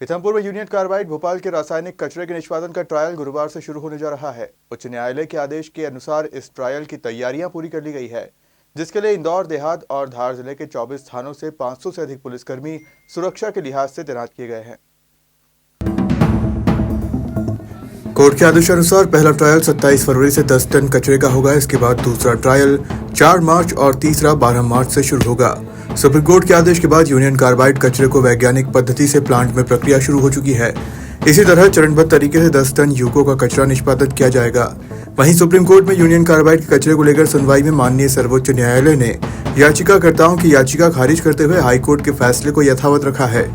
पीथमपुर में union carbide Bhopal के रासायनिक कचरे के निष्पादन का ट्रायल गुरुवार से शुरू होने जा रहा है। उच्च न्यायालय के आदेश के अनुसार इस ट्रायल की तैयारियां पूरी कर ली गई है, जिसके लिए इंदौर देहात और धार जिले के 24 थानों से 500 से अधिक पुलिसकर्मी सुरक्षा के लिहाज से तैनात किए गए हैं। कोर्ट के आदेशानुसार पहला ट्रायल 27 फरवरी से 10 टन कचरे का होगा। इसके बाद दूसरा ट्रायल 4 मार्च और तीसरा 12 मार्च से शुरू होगा। सुप्रीम कोर्ट के आदेश के बाद यूनियन कार्बाइड कचरे को वैज्ञानिक पद्धति से प्लांट में प्रक्रिया शुरू हो चुकी है। इसी तरह चरणबद्ध तरीके से 10 टन यूको का कचरा निष्पादित किया जाएगा। वहीं सुप्रीम कोर्ट में यूनियन कार्बाइड के कचरे को लेकर सुनवाई में माननीय सर्वोच्च न्यायालय ने याचिकाकर्ताओं की याचिका खारिज करते हुए हाईकोर्ट के फैसले को यथावत रखा है।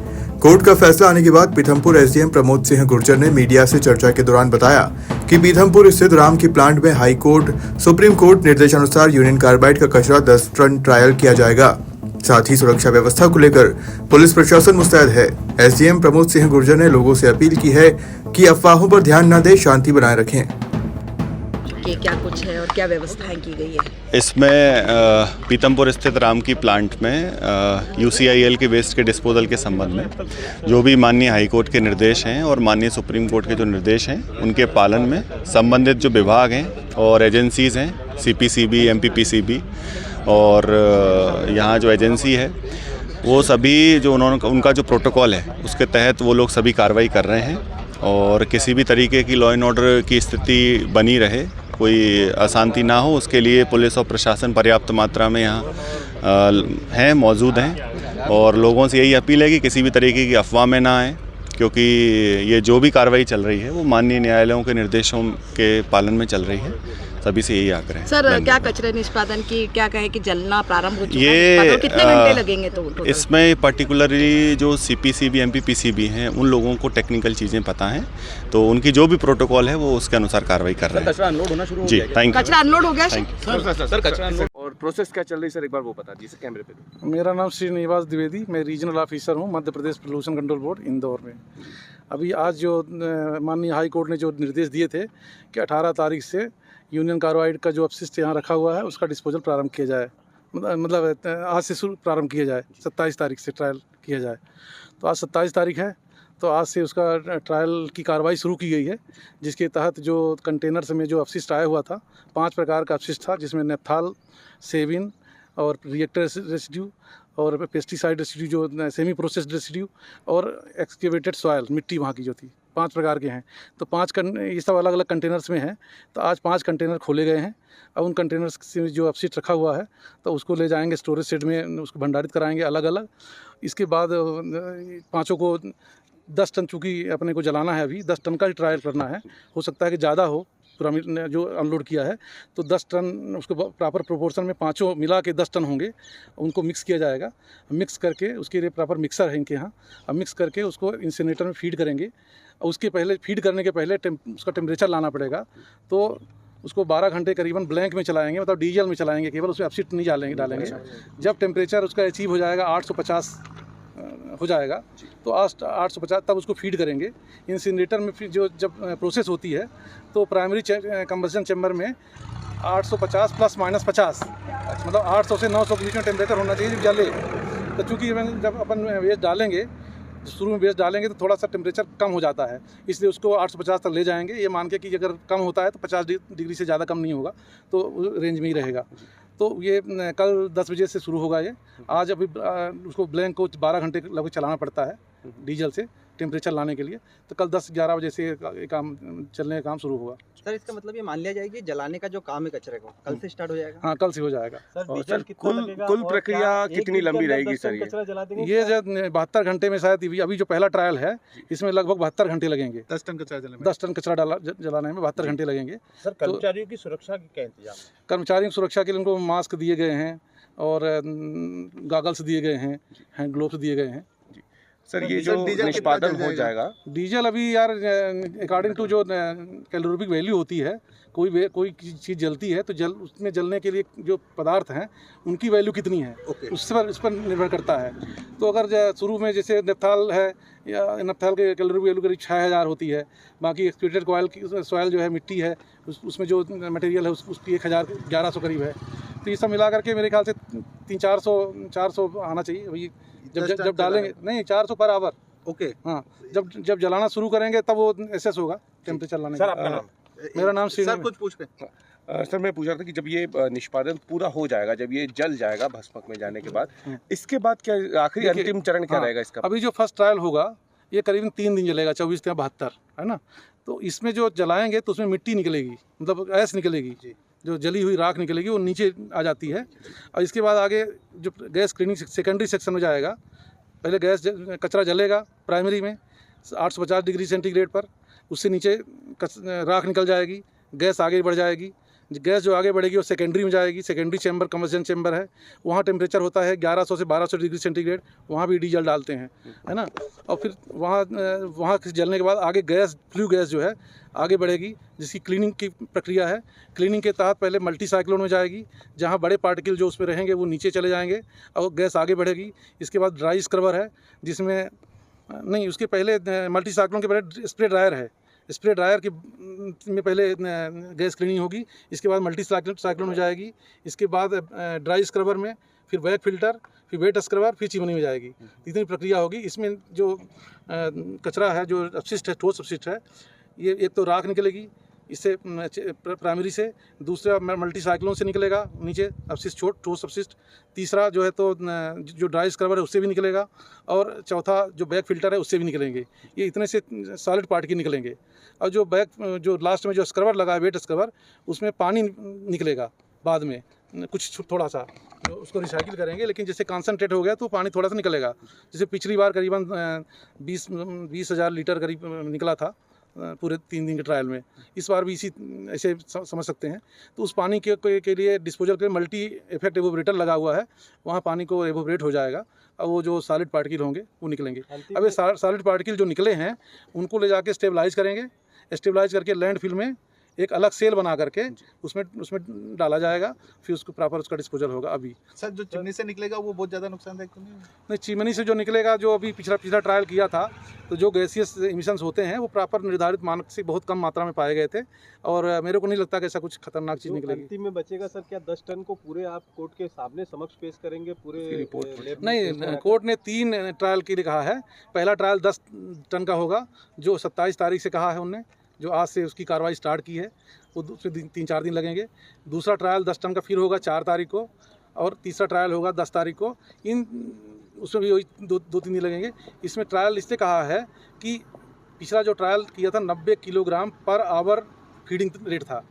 कोर्ट का फैसला आने के बाद पीथमपुर एसडीएम प्रमोद सिंह गुर्जर ने मीडिया से चर्चा के दौरान बताया कि पीथमपुर स्थित राम की प्लांट में हाई कोर्ट सुप्रीम कोर्ट निर्देशानुसार यूनियन कार्बाइड का कचरा 10 टन ट्रायल किया जाएगा। साथ ही सुरक्षा व्यवस्था को लेकर पुलिस प्रशासन मुस्तैद है। एसडीएम प्रमोद सिंह गुर्जर ने लोगों से अपील की है कि अफवाहों पर ध्यान न दें, शांति बनाए रखें। कि क्या कुछ है और क्या व्यवस्थाएं की गई है इसमें पीथमपुर स्थित राम की प्लांट में यूसीआईएल के वेस्ट के डिस्पोजल के संबंध में जो भी माननीय हाई कोर्ट के निर्देश हैं और माननीय सुप्रीम कोर्ट के जो निर्देश हैं उनके पालन में संबंधित जो विभाग हैं और एजेंसीज़ हैं सीपीसीबी, एमपीपीसीबी और यहाँ जो एजेंसी है वो सभी जो उनका जो प्रोटोकॉल है उसके तहत वो लोग सभी कार्रवाई कर रहे हैं और किसी भी तरीके की लॉ एंड ऑर्डर की स्थिति बनी रहे, कोई अशांति ना हो, उसके लिए पुलिस और प्रशासन पर्याप्त मात्रा में यहाँ हैं, मौजूद हैं। और लोगों से यही अपील है कि किसी भी तरीके की अफवाह में ना आए, क्योंकि ये जो भी कार्रवाई चल रही है वो माननीय न्यायालयों के निर्देशों के पालन में चल रही है। सभी से यही आग्रह है। सर, क्या कचरे निष्पादन की क्या कहे कि जलना प्रारंभ हो चुका है? तो कितने घंटे लगेंगे? तो इसमें पर्टिकुलरली जो सीपीसीबी, एमपीपीसीबी हैं उन लोगों को टेक्निकल चीज़ें पता हैं, तो उनकी जो भी प्रोटोकॉल है वो उसके अनुसार कार्रवाई कर रहे हैं। कचरा अनलोड होना शुरू हो जी, गया? Thank you. कचरा अनलोड हो गया सर कचरा अनलोड और प्रोसेस क्या चल रही है सर, एक बार वो बता दीजिए कैमरे पे। मेरा नाम श्रीनिवास द्विवेदी, मैं रीजनल ऑफिसर हूँ Madhya Pradesh pollution control board Indore में। अभी आज जो माननीय हाई कोर्ट ने जो निर्देश दिए थे कि 18 तारीख से यूनियन कार्बाइड का जो अपशिष्ट यहाँ रखा हुआ है उसका डिस्पोजल प्रारंभ किया जाए, मतलब आज से शुरू प्रारंभ किया जाए, 27 तारीख से ट्रायल किया जाए। तो आज 27 तारीख है, तो आज से उसका ट्रायल की कार्रवाई शुरू की गई है, जिसके तहत जो कंटेनर्स में जो अपशिष्ट आया हुआ था 5 प्रकार का अपशिष्ट था, जिसमें नेफ्थाल, सेविन और रिएक्टर रेसिड्यू और पेस्टिसाइड रेसिड्यू जो सेमी प्रोसेस्ड रेसिड्यू और एक्सकेवेटेड सॉयल, मिट्टी वहाँ की जो थी, 5 प्रकार के हैं। तो ये सब अलग अलग कंटेनर्स में हैं। तो आज 5 कंटेनर खोले गए हैं। अब उन कंटेनर्स से जो अपशिष्ट रखा हुआ है तो उसको ले जाएंगे स्टोरेज शेड में, उसको भंडारित कराएंगे अलग अलग। इसके बाद 5 को 10 टन चूँकि अपने को जलाना है, अभी 10 टन का ही ट्रायल करना है, हो सकता है कि ज़्यादा हो पूरा जो अनलोड किया है, तो 10 टन उसको प्रॉपर प्रोपोर्शन में 5 मिला के 10 टन होंगे, उनको मिक्स किया जाएगा। मिक्स करके उसके लिए प्रॉपर मिक्सर है इनके यहाँ, अब मिक्स करके उसको इंसिनेटर में फीड करेंगे। उसके पहले फीड करने के पहले उसका टेम्परेचर लाना पड़ेगा, तो उसको 12 घंटे करीबन ब्लैंक में चलाएंगे, मतलब डीजल में चलाएंगे, केवल उसमें अपशिष्ट नहीं डालेंगे। जब टेम्परेचर उसका अचीव हो जाएगा 850 हो जाएगा, तो 850 तब उसको फीड करेंगे। इंसिनरेटर में फिर जब प्रोसेस होती है तो प्राइमरी कंबशन चैम्बर में 850 प्लस माइनस 50, मतलब 800 से 900 के बीच में टेम्परेचर होना चाहिए जब जले। तो चूँकि जब अपन वेस्ट डालेंगे, शुरू में वेस्ट डालेंगे तो थोड़ा सा टेम्परेचर कम हो जाता है, इसलिए उसको 850 तक ले जाएंगे। ये मान के कि अगर कम होता है तो 50 डिग्री से ज़्यादा कम नहीं होगा, तो रेंज में ही रहेगा। तो ये कल 10 बजे से शुरू होगा। ये आज अभी उसको ब्लैंक को 12 घंटे लगभग चलाना पड़ता है डीजल से टेम्परेचर लाने के लिए। तो कल 10-11 बजे से काम चलने का काम शुरू होगा। सर, इसका मतलब ये मान लिया जाएगा कि जलाने का जो काम है कचरे को कल से स्टार्ट हो जाएगा? हाँ, कल से हो जाएगा। सर कुल प्रक्रिया कितनी लंबी रहेगी सर? ये जो 72 घंटे में शायद अभी जो पहला ट्रायल है इसमें लगभग 72 घंटे लगेंगे। 10 टन कचरा जलाने में 72 घंटे लगेंगे। सर, कर्मचारियों की सुरक्षा की क्या इंतजाम है? कर्मचारियों की सुरक्षा के लिए उनको मास्क दिए गए हैं और गॉगल्स दिए गए हैं, हैंड ग्लोव्स दिए गए हैं। सर, ये जो निष्पादन हो जाएगा डीजल, अभी यार अकॉर्डिंग टू जो कैलोरीफिक वैल्यू होती है, कोई चीज़ जलती है तो उसमें जलने के लिए जो पदार्थ हैं उनकी वैल्यू कितनी है, उस पर निर्भर करता है। तो अगर शुरू में जैसे नेफ्थाल है, या नेफ्थाल के कैलोरीफिक वैल्यू करीब 6000 होती है। बाकी एक्सक्रीटेड सॉइल जो है, मिट्टी है, उसमें जो मटेरियल है उसकी 1100 करीब है। तो ये सब मिला करके मेरे ख्याल से 300-400 आना चाहिए। अभी जब डालेंगे, नहीं 400 पर आवर ओके। हाँ, जब जलाना शुरू करेंगे तब वो एसेस होगा टेम्परेचर लाने सर का। आपका नाम? मेरा नाम श्री सर कुछ पूछ रहे हैं? सर मैं पूछ रहा था कि जब ये निष्पादन पूरा हो जाएगा, जब ये जल जाएगा भस्मक में जाने के बाद, इसके बाद क्या आखिरी देखिए, अंतिम चरण क्या हाँ, रहेगा इसका? अभी जो फर्स्ट ट्रायल होगा ये करीबन 3 दिन चलेगा, 24 या 72, है ना। तो इसमें जो जलाएंगे तो उसमें मिट्टी निकलेगी, मतलब गैस निकलेगी, जो जली हुई राख निकलेगी वो नीचे आ जाती है। और इसके बाद आगे जो गैस स्क्रीनिंग सेकेंडरी सेक्शन में जाएगा, पहले कचरा जलेगा प्राइमरी में 850 डिग्री सेंटीग्रेड पर, उससे नीचे राख निकल जाएगी, गैस आगे बढ़ जाएगी। गैस जो आगे बढ़ेगी वो सेकेंडरी में जाएगी, सेकेंडरी चैम्बर कम्बशन चैम्बर है, वहाँ टेम्परेचर होता है 1100 से 1200 डिग्री सेंटीग्रेड, वहाँ भी डीजल डालते हैं, है ना। और फिर वहाँ जलने के बाद आगे फ्लू गैस जो है आगे बढ़ेगी, जिसकी क्लीनिंग की प्रक्रिया है। क्लीनिंग के तहत पहले मल्टी साइक्लोन में जाएगी, जहाँ बड़े पार्टिकल जो उसमें रहेंगे वो नीचे चले जाएंगे और गैस आगे बढ़ेगी। इसके बाद ड्राई स्क्रबर है, जिसमें नहीं, उसके पहले मल्टी साइक्लोन के पहले स्प्रे ड्रायर है। स्प्रे ड्रायर की में पहले गैस क्लीनिंग होगी, इसके बाद मल्टी साइक्लोन हो जाएगी, इसके बाद ड्राई स्क्रबर में, फिर बैक फिल्टर, फिर वेट स्क्रबर, फिर चिमनी में जाएगी। इतनी प्रक्रिया होगी। इसमें जो कचरा है, जो अपशिष्ट है, ठोस अपशिष्ट है, ये एक तो राख निकलेगी इससे प्राइमरी से, दूसरा मल्टी साइक्लोन से निकलेगा नीचे अपशिष्ट, ठोस अपशिष्ट, तीसरा जो है तो जो ड्राई स्क्रबर है उससे भी निकलेगा, और चौथा जो बैक फिल्टर है उससे भी निकलेंगे। ये इतने से सॉलिड पार्टिकल निकलेंगे। और जो लास्ट में जो स्क्रबर लगा है, वेट स्क्रबर, उसमें पानी निकलेगा बाद में, कुछ थोड़ा सा, जो उसको रिसाइकिल करेंगे, लेकिन जैसे कॉन्सनट्रेट हो गया तो पानी थोड़ा सा निकलेगा। जैसे पिछली बार करीबन 20,000 लीटर करीब निकला था पूरे 3 दिन के ट्रायल में, इस बार भी ऐसे समझ सकते हैं। तो उस पानी के लिए डिस्पोजल के मल्टी इफेक्ट एवोपरेटर लगा हुआ है, वहाँ पानी को एवोपरेट हो जाएगा और वो जो सॉलिड पार्टिकल होंगे वो निकलेंगे। अब ये सॉलिड पार्टिकल जो निकले हैं उनको ले जाके स्टेबलाइज करेंगे, स्टेबलाइज करके लैंडफिल में एक अलग सेल बना करके उसमें डाला जाएगा, फिर उसको प्रॉपर उसका डिस्पोजल होगा। अभी सर जो चिमनी से निकलेगा वो बहुत ज़्यादा नुकसानदायक तो नहीं? चिमनी से जो निकलेगा, जो अभी पिछला ट्रायल किया था, तो जो गैसियस इमिशंस होते हैं वो प्रॉपर निर्धारित मानक से बहुत कम मात्रा में पाए गए थे, और मेरे को नहीं लगता कि ऐसा कुछ खतरनाक चीज़ निकलेगी। अंतिम में बचेगा सर, क्या 10 टन को पूरे आप कोर्ट के सामने समक्ष पेश करेंगे पूरे रिपोर्ट? नहीं, कोर्ट ने 3 ट्रायल के लिए कहा है। पहला ट्रायल 10 टन का होगा, जो 27 तारीख से कहा है उनने, जो आज से उसकी कार्रवाई स्टार्ट की है, वो 3-4 दिन लगेंगे। दूसरा ट्रायल 10 टन का फिर होगा 4 तारीख को, और तीसरा ट्रायल होगा 10 तारीख को। उसमें भी वही 2-3 दिन लगेंगे। इसमें ट्रायल इससे कहा है कि पिछला जो ट्रायल किया था 90 kilogram per hour feeding rate था,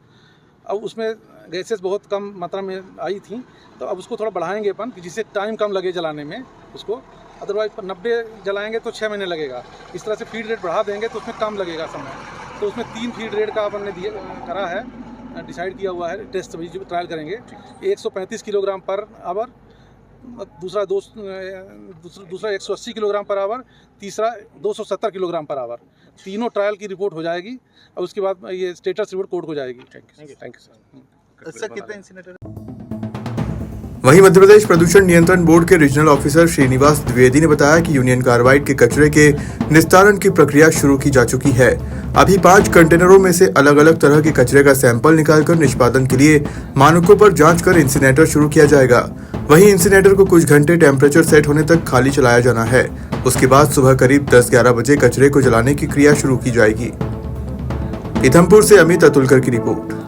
अब उसमें गैसेस बहुत कम मात्रा में आई थी, तो अब उसको थोड़ा बढ़ाएंगे अपन, कि जिससे टाइम कम लगे जलाने में उसको। अदरवाइज 90 जलाएंगे तो 6 महीने लगेगा। इस तरह से फीड रेट बढ़ा देंगे तो उसमें कम लगेगा समय। तो उसमें 3 फीड रेट का अपन ने करा है, डिसाइड किया हुआ है। टेस्ट जो ट्रायल करेंगे 135 किलोग्राम पर आवर, दूसरा 180 किलोग्राम पर आवर, तीसरा 270 किलोग्राम पर आवर। तीनों ट्रायल की रिपोर्ट हो जाएगी और उसके बाद ये स्टेटस रिपोर्ट कोर्ट को जाएगी। Thank you sir. सर कितने इंसिनेटर? वहीं मध्य प्रदेश प्रदूषण नियंत्रण बोर्ड के रीजनल ऑफिसर श्रीनिवास द्विवेदी ने बताया कि यूनियन कार्बाइड के कचरे के निस्तारण की प्रक्रिया शुरू की जा चुकी है। अभी 5 कंटेनरों में से अलग अलग तरह के कचरे का सैंपल निकालकर निष्पादन के लिए मानकों पर जांच कर इंसिनेटर शुरू किया जाएगा। वहीं इंसिनेटर को कुछ घंटे टेम्परेचर सेट होने तक खाली चलाया जाना है। उसके बाद सुबह करीब 10-11 बजे कचरे को जलाने की क्रिया शुरू की जाएगी। पीथमपुर से अमित अतुलकर की रिपोर्ट।